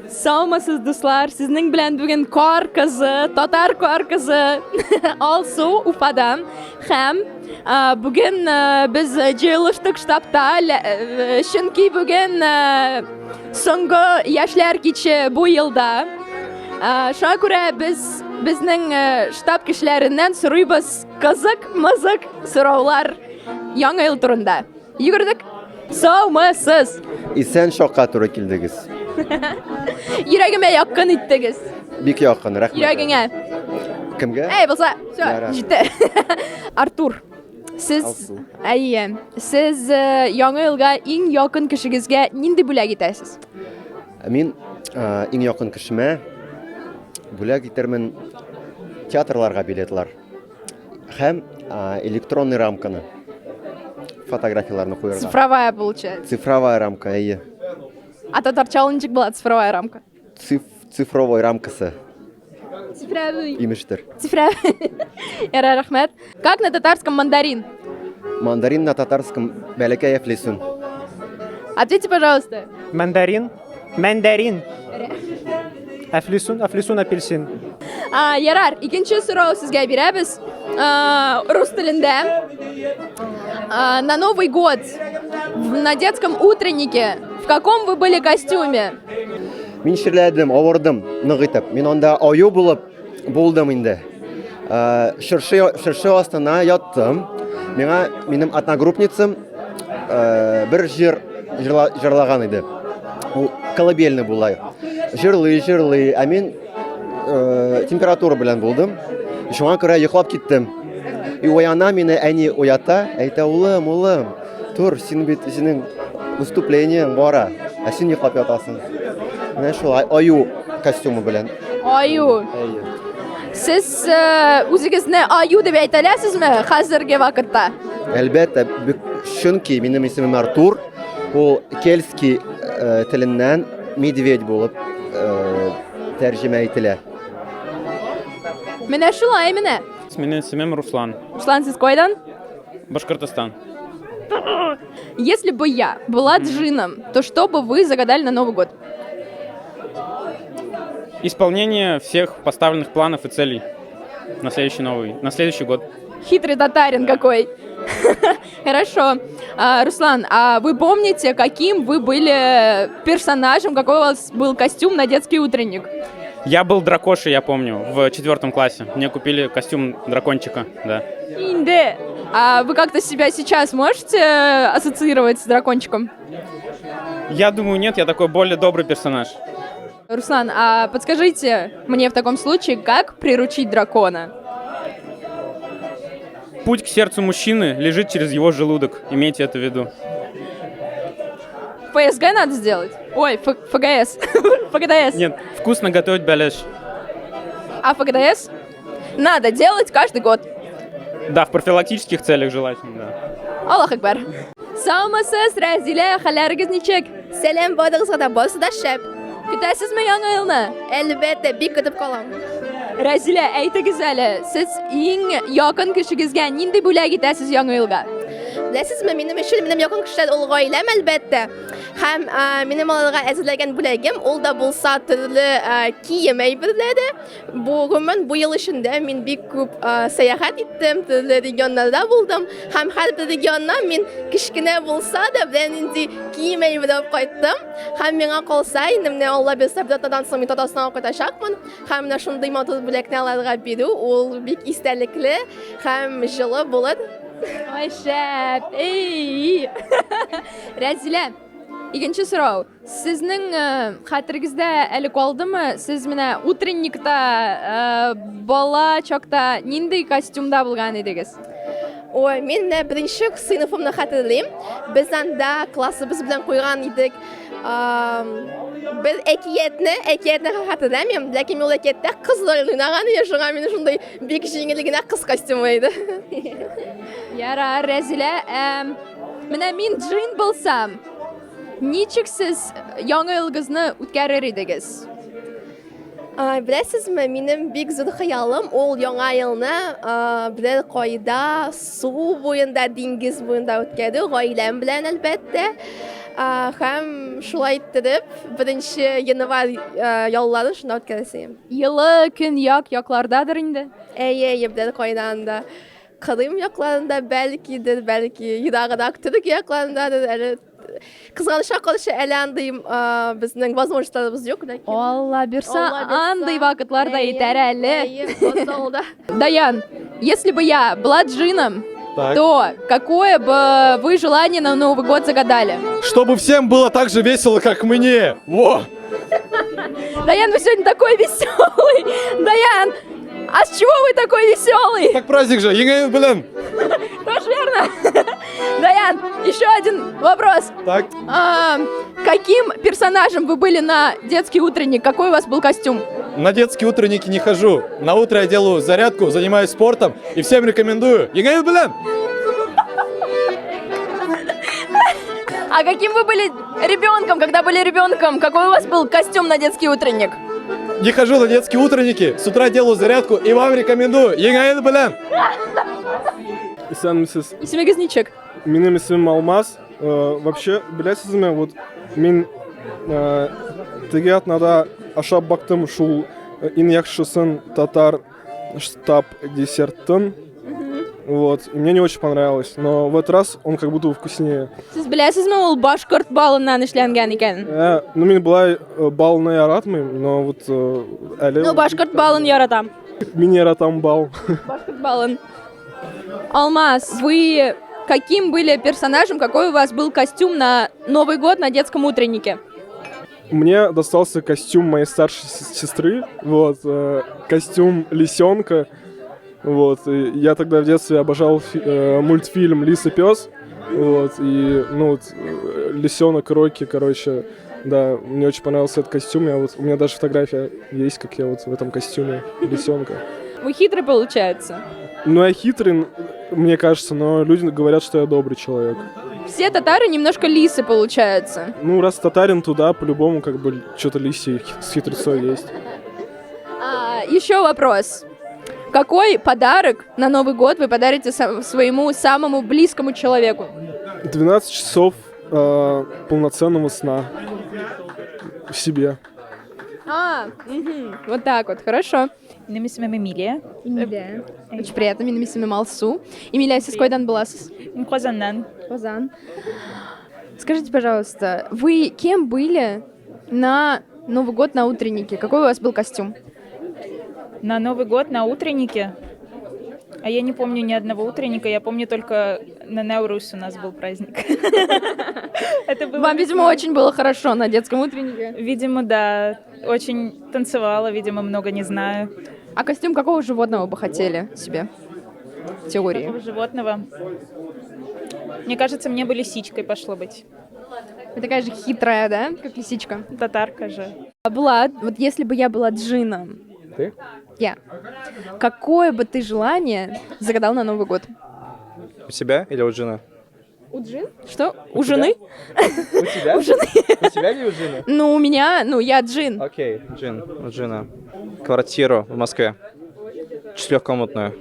Саламатсыз дуслар, сезнең белән бүген кар кызы, татар кар кызы Алсу Уфадан һәм бүген без җыелыштык штабта, чөнки бүген соңгы яшьләр киче бу елда. Шуңа күрә безнең штаб кешеләреннән сорыйбыз кызык-мызык сораулар яңа ел турында. Йөгердек. Саумысыз. Исән шакка туры килдегез. Йөрәгемә якын иттегез. Бик якын, рәхмәт. Йөрәгеңә. Кемгә? Булса, Ярар. җитте. Артур, сез Алсу. Сез яңа елга иң якын кешегезгә нинди бүләк итәсез? Мин иң якын кешемә бүләк итермен театрларга билетлар һәм электронный рамканы, фотографияларны куярга. Цифровая получается. Цифровая рамка, әйе. А татарча ничек була цифровая рамка? Цифровой рамкасы Цифровой. имештер. Цифровой. Рәхмәт. Как на татарском мандарин? Мандарин на татарском бәләкәй әфлисун. Ответьте, пожалуйста. Мандарин. Афлисун апельсин. Ярар, икенче сорау сезгә бирәбез. Рус телендә. На Новый год на детском утреннике в каком вы были костюме? Мин ширләдем, авырдым, нык итеп. Мин анда аю булдым инде. Шыршы астына яттым. Минем одногруппницам бер җырлаган иде. Ул колыбельный була. Җырлый, ә мин температура белән булдым. Шуңа күрә йоклап киттем. И уяна мине әни уята, әйтә: "Улым, тур, синең выступлениең бара, ә син йоклап ятасың." Менә шулай аю костюмы белән. Аю. Сез үзегезне аю дип әйтәләсезме хәзерге вакытта? Әлбәттә, чөнки минем исемем Артур, ул кельтский теленнән медведь булып тәрҗемә ителә. Менә шулай менә. Менің исемім Руслан. Руслан, сез кайдан? Башкортостан. Если бы я была джином, то что бы вы загадали на Новый год? Исполнение всех поставленных планов и целей на следующий год. Хитрый татарин какой. Хорошо. Руслан, а вы помните, каким вы были персонажем, какой у вас был костюм на детский утренник? Я был дракошей, я помню, в 4 классе. Мне купили костюм дракончика, да. Инде. А вы как-то себя сейчас можете ассоциировать с дракончиком? Я думаю, нет, я такой более добрый персонаж. Руслан, а подскажите мне в таком случае, как приручить дракона? Путь к сердцу мужчины лежит через его желудок. Имейте это в виду. ФСГ надо сделать? Ой, ФГС. ФГДС. Нет, вкусно готовить бәлеш. А ФГДС? Надо делать каждый год. Да, в профилактических целях желательно, да. Аллах акбар. Саламатсыз, Рәзилә, хәлләрегез ничек? Сәлем бадыгызга да барысы да шәп. Көтәсезме яңа елны? Әлбәттә, бик көтеп калам. Рәзилә, әйтегез әле, сез иң якын кешегезгә нинди бүләк итәсез яңа елга? Беләсезме, минем якын кешеләр ул гаиләм әлбәттә. Һәм минем аларга әзерләгән бүләгем ул да булса төрле кием әйберләре. Бу ел эчендә мин бик күп сәяхәт иттем, төрле регионнарда булдым. Һәм һәр регионнан мин кичкенә булса да белән инде кием әйберләп кайттым. Һәм миңа калса инде менә Алла бирсә Татарстандан соң мин Татарстанга кайтачакмын. Һәм менә шундый матур бүләкне аларга бирү ул бик истәлекле һәм җылы булыр. Ой, шәп, ей! Рәзилә, икенче сорау. Сезнең хәтерегездә әле калдымы, сез менә утренникта бала чакта нинди костюмда булган идегез? Ой, мин менә беренче сыйныфымны хәтерлим. Без анда классыбыз белән куйган идек. Без әкиятне хәтерләмим, ләкин ул әкияттә кызлар уйнаган иде, шуңа мине шундай бик җиңел генә кыз костюмы иде. Ярар, Рәзилә, менә мин джин булсам, ничек сез яңа елгызны үткәрер идегез? Беләсезме, минем бик зур хыялым ул яңа елны бер кайда су буенда, диңгез буенда үткәрү, гаиләм белән әлбәттә. Һәм шулай иттереп, 1 январь ялларын шунда үткәрәсем. Йылы көн яклардадыр инде. Әйе, ебдән кайнанда. Кырым якларында бәлкидер, бәлки ераграк Төрек якларындадыр. Әле кызганычка каршы әле андый безнең возможностьларыбыз юк. Алла бирса, андай вакытларда итәр әле. Әйе, бозолда. Даян, если бы я была джином, Так. то какое бы вы желание на Новый год загадали? Чтобы всем было так же весело, как мне. Во! Даян, вы сегодня такой веселый. Даян, а с чего вы такой веселый? Как праздник же, еңе білін. Тоже верно. Даян, еще один вопрос. Так, Каким персонажем вы были на детский утренник? Какой у вас был костюм? на детские утренники не хожу. На утро я делаю зарядку, занимаюсь спортом и всем рекомендую. еңе білін. А каким вы были ребенком, когда были ребенком? Какой у вас был костюм на детский утренник? Не хожу на детские утренники, с утра делаю зарядку и вам рекомендую. еңе білін. Исәнмесез. Исемегезничек. Минем исемем Алмаз. Вообще, беләсезме, вот мин теге атнада ашап бактым шул иң яхшысын татар штаб десертын. Вот, и мне не очень понравилось, но в этот раз он как будто вкуснее. Сез беләсезме, ул башкорт балыннан эшләнгән икән. Ну, мин былай балны яратмыйм, но вот әле... Ну, башкорт балын яратам. Мин яратам бал. Башкорт балын. Алмаз, вы каким были персонажем, какой у вас был костюм на Новый год на детском утреннике? Мне достался костюм моей старшей сестры, вот, костюм лисенка, вот, и я тогда в детстве обожал мультфильм «Лис и пес», вот, и, ну, вот, лисенок Рокки, короче, да, мне очень понравился этот костюм, у меня даже фотография есть, как я вот в этом костюме лисенка. Вы хитрый, получается. Ну, я хитрый, мне кажется, но люди говорят, что я добрый человек. Все татары немножко лисы, получается. Ну, раз татарин туда, по-любому, как бы, что-то лисий с хитрецой есть. Еще вопрос. Какой подарок на Новый год вы подарите своему самому близкому человеку? 12 часов полноценного сна в себе. Вот так вот, хорошо. Benim ismim Emilia. Эмилия. Очень приятно, benim ismim Алсу. Эмилия, siz койдан буласыз? Kozan'dan. Казан. Скажите, пожалуйста, вы кем были на Новый год на утреннике? Какой у вас был костюм? На Новый год на утреннике. А я не помню ни одного утренника, я помню только на Наурус у нас был праздник. Вам, видимо, очень было хорошо на детском утреннике. Видимо, да. Очень танцевала, видимо, много не знаю. А костюм какого животного бы хотели себе? В теории. Животного. Мне кажется, мне бы лисичкой пошло быть. Вы такая же хитрая, да? Как лисичка. Татарка же. Влад, вот если бы я была джином. Ты? Я. Какое бы ты желание загадал на Новый год? У тебя или у Джина? У джин? Что? У жены? У тебя? У жены. У тебя или у Джина? Ну, у меня, я джин. Окей, Джин, у Джина. Квартиру в Москве. 4-комнатную.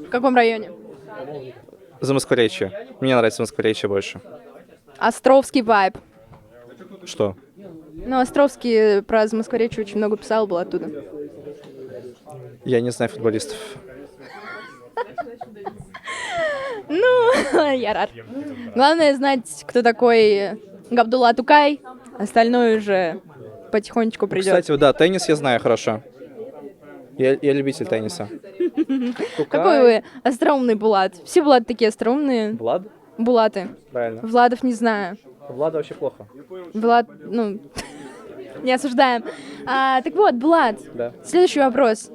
В каком районе? Замоскворечье. Мне нравится Замоскворечье больше. Островский вайб. Что? Ну, Островский про Замоскворечье очень много писал, был оттуда. Я не знаю футболистов. Ну, я рад. Главное знать, кто такой Габдулла Тукай. Остальное уже потихонечку придет. Кстати, да, теннис я знаю хорошо. Я любитель тенниса. Какой вы остроумный Булат. Все Булаты такие остроумные. Влад? Булаты. Правильно. Владов не знаю. Влада вообще плохо. Влад, не осуждаем. Так вот, Булат, Да. следующий вопрос.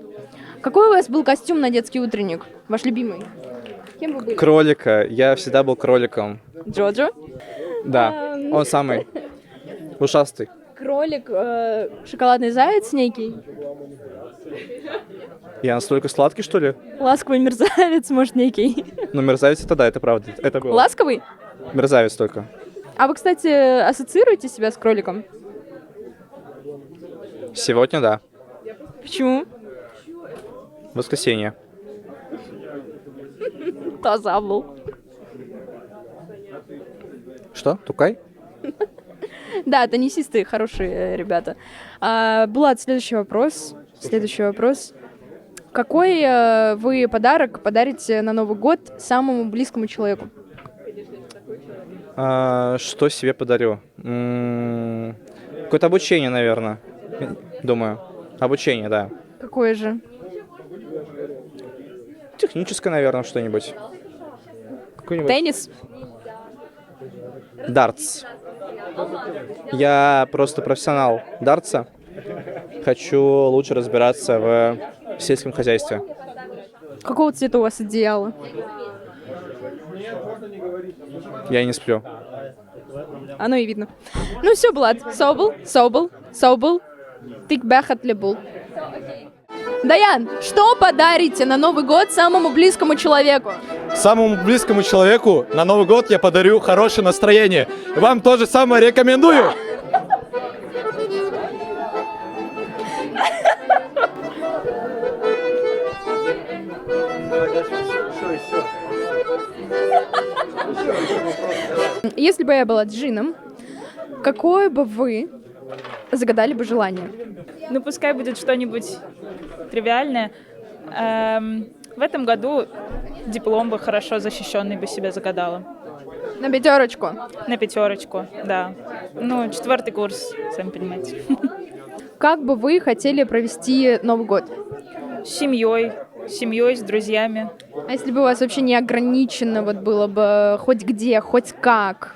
Какой у вас был костюм на детский утренник? Ваш любимый? Кем вы были? Кролика. Я всегда был кроликом. Джоджо? Да, он самый ушастый. Кролик, шоколадный заяц некий? Я настолько сладкий, что ли? Ласковый мерзавец, может, некий? Ну, мерзавец это да, это правда. Это было. Ласковый? Мерзавец только. А вы, кстати, ассоциируете себя с кроликом? Сегодня да. Почему? Воскресенье. Кто забыл? Что? Тукай? Да, теннисисты хорошие ребята. Булат, следующий вопрос. Какой вы подарок подарите на Новый год самому близкому человеку? Что себе подарю? Какое-то обучение, наверное. Думаю. Обучение, да. Какое же? Техническое, наверное, что-нибудь. Какой-нибудь. Теннис? Дартс. Я просто профессионал дартса. Хочу лучше разбираться в сельском хозяйстве. Какого цвета у вас одеяло? Я не сплю. Оно и видно. Ну все, Булат. Собол. Тик бехат лебул. Даян, что подарите на Новый год самому близкому человеку? Самому близкому человеку на Новый год я подарю хорошее настроение. Вам то же самое рекомендую. Если бы я была джином, какое бы вы загадали бы желание? Ну, пускай будет что-нибудь тривиальное. В этом году диплом бы хорошо защищенный бы себе загадала. На 5. На 5, да. Ну, 4 курс, сами понимаете. Как бы вы хотели провести Новый год? С семьей, с друзьями. А если бы у вас вообще не ограничено вот было бы хоть где, хоть как?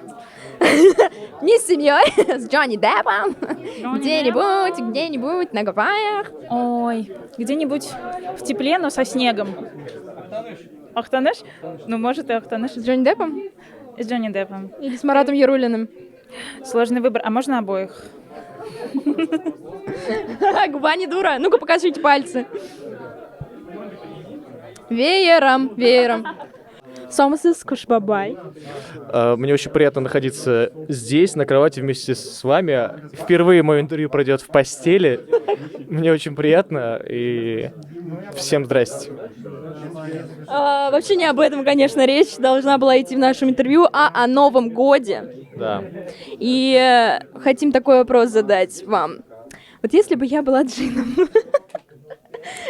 Не с семьей, с Джонни Деппом. Где-нибудь на Гавайях. Ой, где-нибудь в тепле, но со снегом. Ахтанеш? Ну, может, и Ахтанеш. С Джонни Деппом? С Джонни Деппом. Или с Маратом Яруллиным? Сложный выбор. А можно обоих? Губа не дура. Ну-ка, покажите пальцы. Веером. Сомасыз Кушбабай. Мне очень приятно находиться здесь, на кровати вместе с вами. Впервые мое интервью пройдет в постели. Мне очень приятно, и всем здрасте. Вообще не об этом, конечно, речь должна была идти в нашем интервью, а о Новом Годе. Да. И хотим такой вопрос задать вам. Вот если бы я была джином,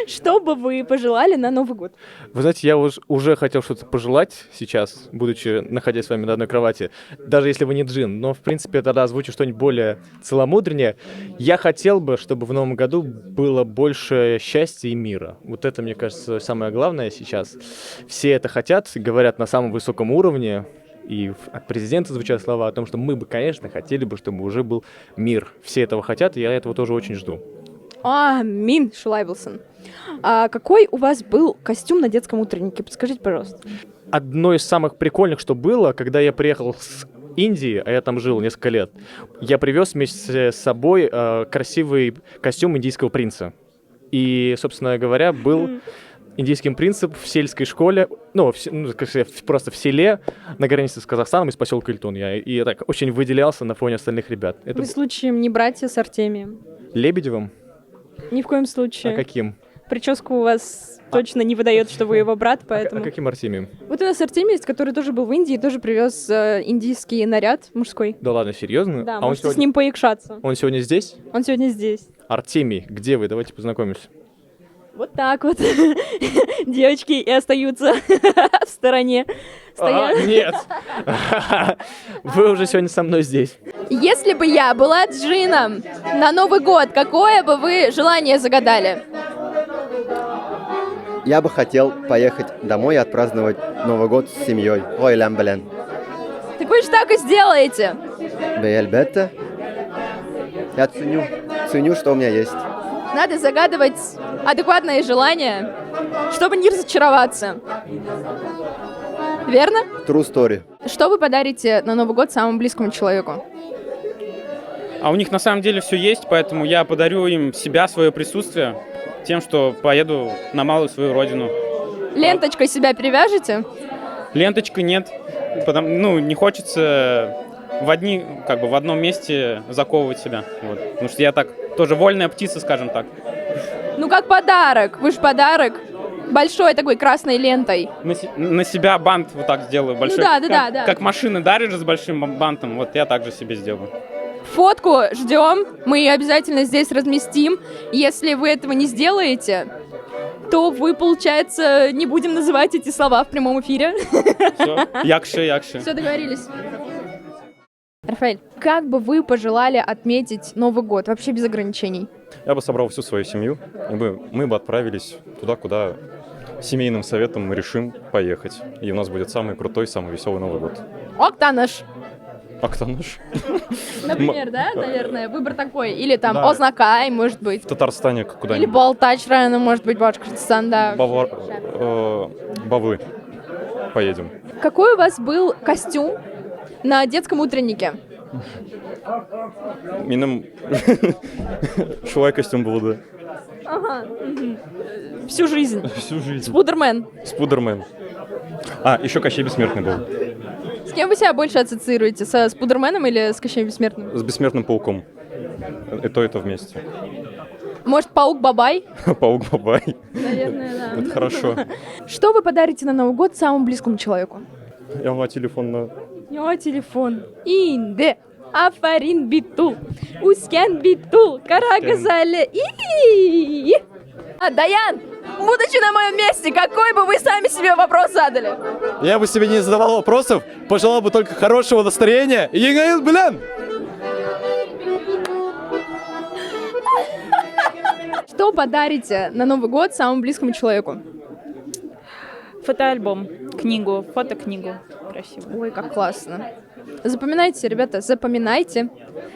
что бы вы пожелали на Новый год? Вы знаете, я уже хотел что-то пожелать сейчас, будучи находясь с вами на одной кровати, даже если вы не джин, но, в принципе, я тогда озвучу что-нибудь более целомудреннее. Я хотел бы, чтобы в новом году было больше счастья и мира. Вот это, мне кажется, самое главное сейчас. Все это хотят, говорят на самом высоком уровне, и от президента звучат слова о том, что мы бы, конечно, хотели бы, чтобы уже был мир. Все этого хотят, и я этого тоже очень жду. Мин Шулайблсон. Какой у вас был костюм на детском утреннике? Подскажите, пожалуйста. Одно из самых прикольных, что было, когда я приехал с Индии, а я там жил несколько лет, я привез вместе с собой красивый костюм индийского принца. И, собственно говоря, был индийским принцем в сельской школе, просто в селе на границе с Казахстаном из поселка Ильтун. И так очень выделялся на фоне остальных ребят. Это... Вы случаем не братья с Артемием? Лебедевым? Ни в коем случае. А каким? Прическа у вас точно не выдает, что вы его брат, поэтому... А каким Артемием? Вот у нас Артемий есть, который тоже был в Индии, тоже привез индийский наряд мужской. Да ладно, серьезно? Да, а можете с ним поикшаться. Он сегодня здесь? Он сегодня здесь. Артемий, где вы? Давайте познакомимся. Вот так вот девочки и остаются в стороне. Нет! Вы уже сегодня со мной здесь. Если бы я была джином на Новый год, какое бы вы желание загадали? Я бы хотел поехать домой и отпраздновать Новый год с семьей. Ой, блин. Так вы же так и сделаете. Да, Альбетта. Я ценю, что у меня есть. Надо загадывать адекватные желания, чтобы не разочароваться. Верно? True story. Что вы подарите на Новый год самому близкому человеку? А у них на самом деле все есть, поэтому я подарю им себя, свое присутствие, тем, что поеду на малую свою родину. Ленточкой себя привяжете? Ленточкой нет, не хочется в одном месте заковывать себя. Вот. Потому что я так, тоже вольная птица, скажем так. Ну, как подарок. Вы же подарок. Большой такой красной лентой. На себя бант вот так сделаю большой. Ну, да. Как машины даришь с большим бантом, вот я также себе сделаю. Фотку ждем, мы ее обязательно здесь разместим. Если вы этого не сделаете, то вы, получается, не будем называть эти слова в прямом эфире. Все, якши. Все, договорились. Рафаэль, как бы вы пожелали отметить Новый год, вообще без ограничений? Я бы собрал всю свою семью, и мы бы отправились туда, куда семейным советом мы решим поехать. И у нас будет самый крутой, самый веселый Новый год. Октанаш. А кто наш? Например, да, наверное, выбор такой. Или там Да. Ознакай, может быть. В Татарстане Или куда-нибудь. Балтач района, может быть, Башкортостан, да. Бавы поедем. Какой у вас был костюм на детском утреннике? Минем шулай костюм был, да. Ага. Всю жизнь. Всю жизнь. Спудермен. Спудермен. А, еще Кощей Бессмертный был. С кем вы себя больше ассоциируете? Со Спудерменом или с Кощеем Бессмертным? С Бессмертным пауком. И то вместе. Может, Паук-Бабай? Паук-бабай. Наверное, да. Это хорошо. Что вы подарите на Новый год самому близкому человеку? Я вам телефон на... Его телефон. Инде. Афарин битул. Ускен битул. Карагазале. Даян, будучи на моем месте, какой бы вы сами себе вопрос задали? Я бы себе не задавал вопросов, пожелал бы только хорошего настроения. И Егоил, блин! Что подарите на Новый год самому близкому человеку? Фотоальбом, книгу, фотокнигу. Красиво. Ой, как классно. Запоминайте, ребята, запоминайте.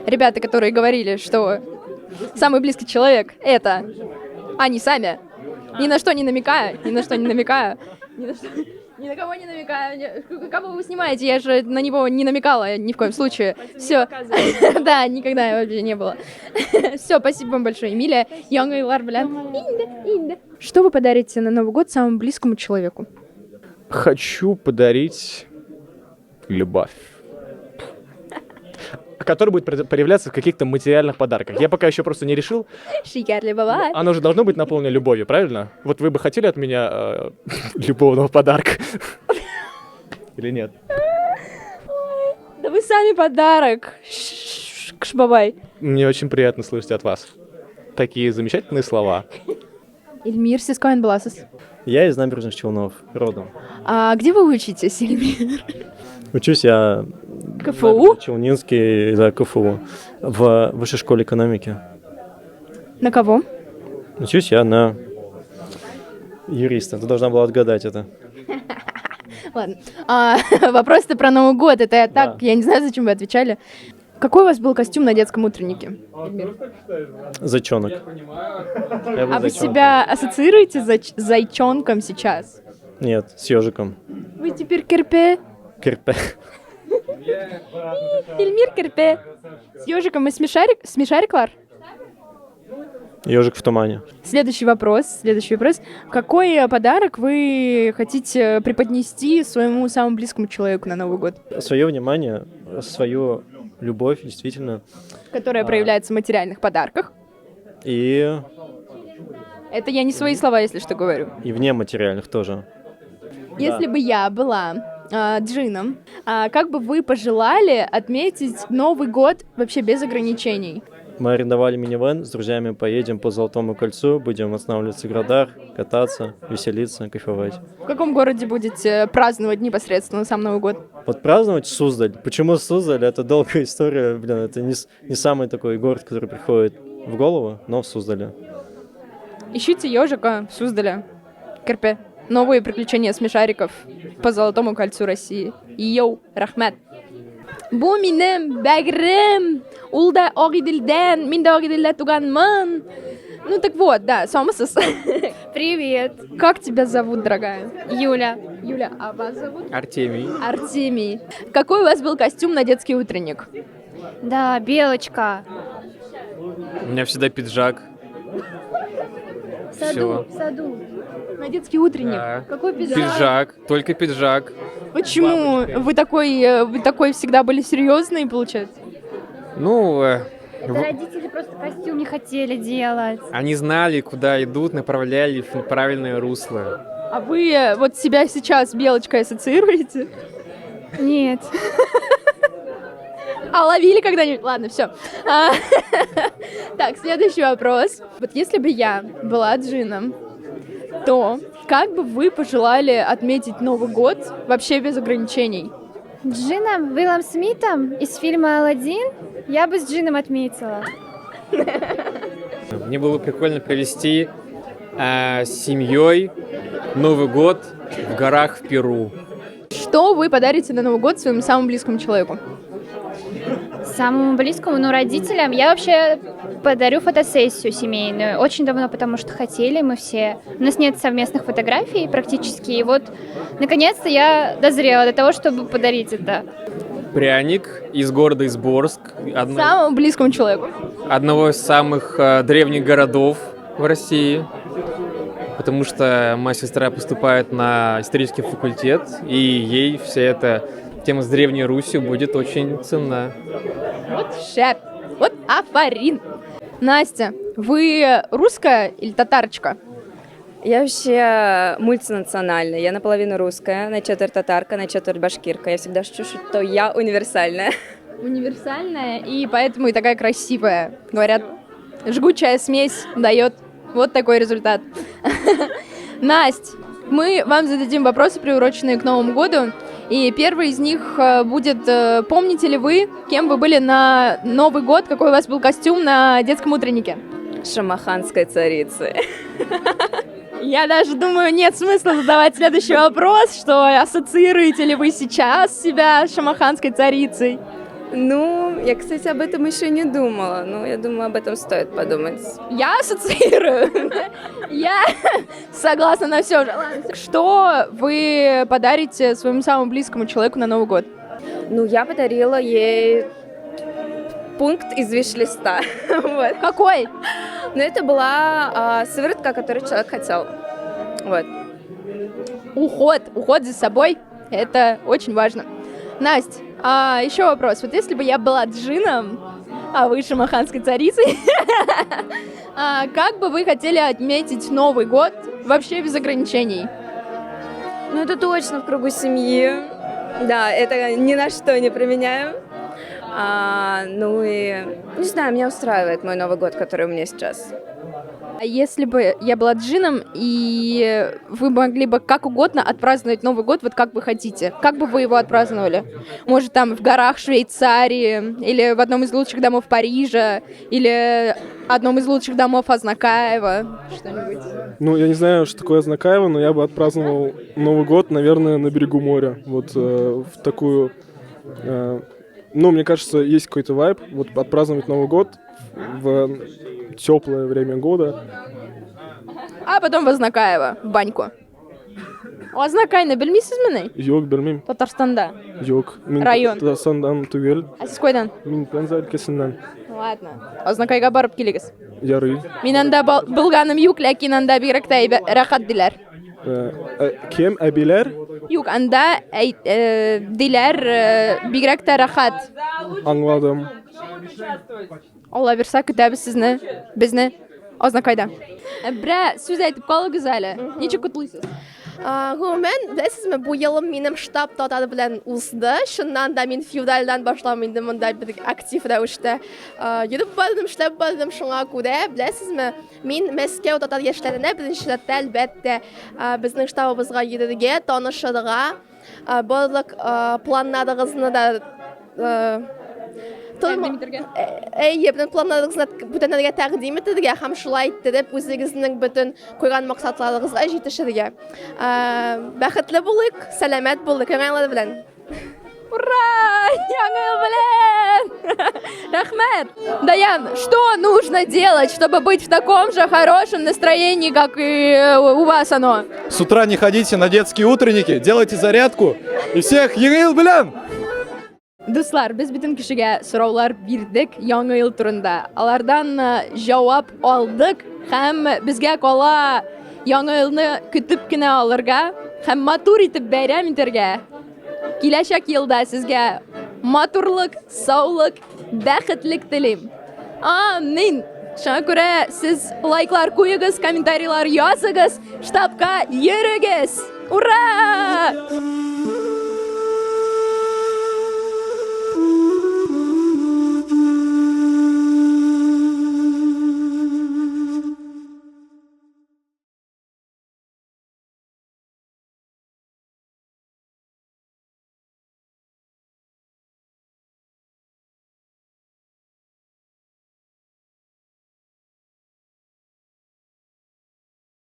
Ребята, которые говорили, что самый близкий человек — это они сами. Ни на что не намекая, ни на кого не намекаю. Кого вы снимаете? Я же на него не намекала ни в коем случае. Все. Да, никогда вообще не было. Все, спасибо вам большое, Эмилия. Что вы подарите на Новый год самому близкому человеку? Хочу подарить любовь, которая будет проявляться в каких-то материальных подарках. Я пока еще просто не решил. Шикарный бабай. Оно же должно быть наполнено любовью, правильно? Вот вы бы хотели от меня любовного подарка? Или нет? Да вы сами подарок. Кшбабай. Мне очень приятно слышать от вас такие замечательные слова. Ильмир Сискоин Бласос. Я из Набережных Челнов, родом. А где вы учитесь, Ильмир? Учусь я КФУ? Челнинский, да, КФУ, в Высшей школе экономики. На кого? Учусь я на юриста. Ты должна была отгадать это. Ладно. Вопрос-то про Новый год. Это я так, я не знаю, зачем вы отвечали. Какой у вас был костюм на детском утреннике? Зайчонок. А вы себя ассоциируете с зайчонком сейчас? Нет, с ежиком. Вы теперь Кирпе? Кирпе. Ильмир Кирпе. С ежиком и смешарик, Лар? Ежик в тумане. Следующий вопрос. Какой подарок вы хотите преподнести своему самому близкому человеку на Новый год? Свое внимание, свою любовь, действительно. Которая проявляется в материальных подарках. И Это я не свои слова, если что, говорю. в нематериальных тоже. Если бы я была джином, как бы вы пожелали отметить Новый год вообще без ограничений? Мы арендовали минивэн, с друзьями поедем по Золотому кольцу, будем останавливаться в городах, кататься, веселиться, кайфовать. В каком городе будете праздновать непосредственно сам Новый год? Вот праздновать Суздаль. Почему Суздаль? Это долгая история. Блин, это не самый такой город, который приходит в голову, но в Суздале. Ищите ежика в Суздале. Кирпе. Новые приключения смешариков по Золотому кольцу России. Йоу, рахмет. Бу минем бәгрем, ул да Огидилден, мин да Огидилден туганман. Ну так вот, да, Сомасос. Привет. Как тебя зовут, дорогая? Юля. Юля, а вас зовут? Артемий. Артемий. Какой у вас был костюм на детский утренник? Да, белочка. У меня всегда пиджак. Всё. В саду. На детский утренник? Да. Какой пиджак? Пиджак, только пиджак. Почему? Вы такой всегда были серьезный, получается? Ну, Родители просто костюм не хотели делать. они знали, куда идут, направляли в правильное русло. А вы вот себя сейчас белочкой ассоциируете? Нет. А ловили когда-нибудь? Ладно, все. Так, следующий вопрос. Вот если бы я была джином, то как бы вы пожелали отметить Новый год вообще без ограничений? Джином Уиллом Смитом из фильма «Аладдин» я бы с Джином отметила. Мне было прикольно провести с семьей Новый год в горах в Перу. Что вы подарите на Новый год своему самому близкому человеку? Самому близкому, родителям, я вообще подарю фотосессию семейную. Очень давно, потому что хотели мы все. У нас нет совместных фотографий практически. И вот, наконец-то я дозрела до того, чтобы подарить это. Пряник из города Изборск. Самому близкому человеку. Одного из самых древних городов в России. Потому что моя сестра поступает на исторический факультет, и ей вся эта тема с Древней Русью будет очень ценна. Вот шеф, вот афарин. Настя, вы русская или татарочка? Я вообще мультинациональная. Я наполовину русская, на четверть татарка, на четверть башкирка. Я всегда шучу, что я универсальная. Универсальная, и поэтому и такая красивая. Говорят, жгучая смесь дает вот такой результат. Настя, мы вам зададим вопросы, приуроченные к Новому году. И первый из них будет: помните ли вы, кем вы были на Новый год, какой у вас был костюм на детском утреннике? Шамаханской царицы. Я даже думаю, нет смысла задавать следующий вопрос, что ассоциируете ли вы сейчас себя с шамаханской царицей? Ну, я, кстати, об этом еще не думала, но я думаю, об этом стоит подумать. Я ассоциирую. Я согласна на все. Что вы подарите своему самому близкому человеку на Новый год? Ну, я подарила ей пункт из виш-листа. Вот. Какой? Ну, это была сыворотка, которую человек хотел. Вот. Уход за собой. Это очень важно. Настя, еще вопрос. Вот если бы я была джином, а вы шамаханской царицей, как бы вы хотели отметить Новый год вообще без ограничений? Ну, это точно в кругу семьи. Да, это ни на что не применяю. Ну и, не знаю, меня устраивает мой Новый год, который у меня сейчас. А если бы я была джином, и вы могли бы как угодно отпраздновать Новый год, вот как вы хотите, как бы вы его отпраздновали? Может, там в горах Швейцарии, или в одном из лучших домов Парижа, или одном из лучших домов Азнакаева, что-нибудь? Ну, я не знаю, что такое Азнакаево, но я бы отпраздновал Новый год, наверное, на берегу моря. Вот в такую... Ну, мне кажется, есть какой-то вайб, вот отпраздновать Новый год в теплое время года. А потом в Азнакаево, в баньку. Азнакайны білмейсіз мені? Yok, bilmem. Татарстанда. Yok. Мен Район. Татарстандан түгел. А сіз қойдан? Мен Пенза өлкесінен. Ладно. Азнакайға барып келіңіз. Ярый. Мен анда болғаным юк, ләкин анда бигрәк рахат диләр. Кем? Әбиләр? Юк, анда диләр бигрәк тә рахат. Аңладым. Алла бирса, көтәбез сезне, безне Азнакайда. Бірә сүз әйтеп калыгыз әле. Ничек котлыйсыз? Гомумән, беләсезме, бу елым минем штаб татары белән узды. Шуннан да мин февральдән башлап инде монда бер актив рәвештә йөреп бардым, эшләп бардым. Шуңа күрә, беләсезме, мин Мәскәү татар яшьләренә беренче рәттә әлбәттә безнең штабыбызга йөрергә, танышырга, барлык планнарыгызны да бөтен планнарыгызны бүтәнләргә тәкъдим итәргә һәм шулай иттереп үзегезнең бөтен куйган максатларыгызга җитешергә. Бәхетле булыйк, сәламәт булыйк, яңалар белән. Ура! Яңа ел белән! Рәхмәт! Даян, что нужно делать, чтобы быть в таком же хорошем настроении, как и у вас оно? С утра не ходите на детские утренники, делайте зарядку и всех егил, блин! Дуслар, без бөтен кешегә сораулар бирдек яңа ел турында. Алардан җавап алдык һәм безгә кала яңа елны көтеп кенә алырга һәм матур итеп бәйрәм итәргә. Киләчәк елда сезгә матурлык, саулык, бәхетлек телим. Амин. Шуңа күрә сез лайклар куегыз, комментарийлар языгыз, штабка йөрегез. Ура!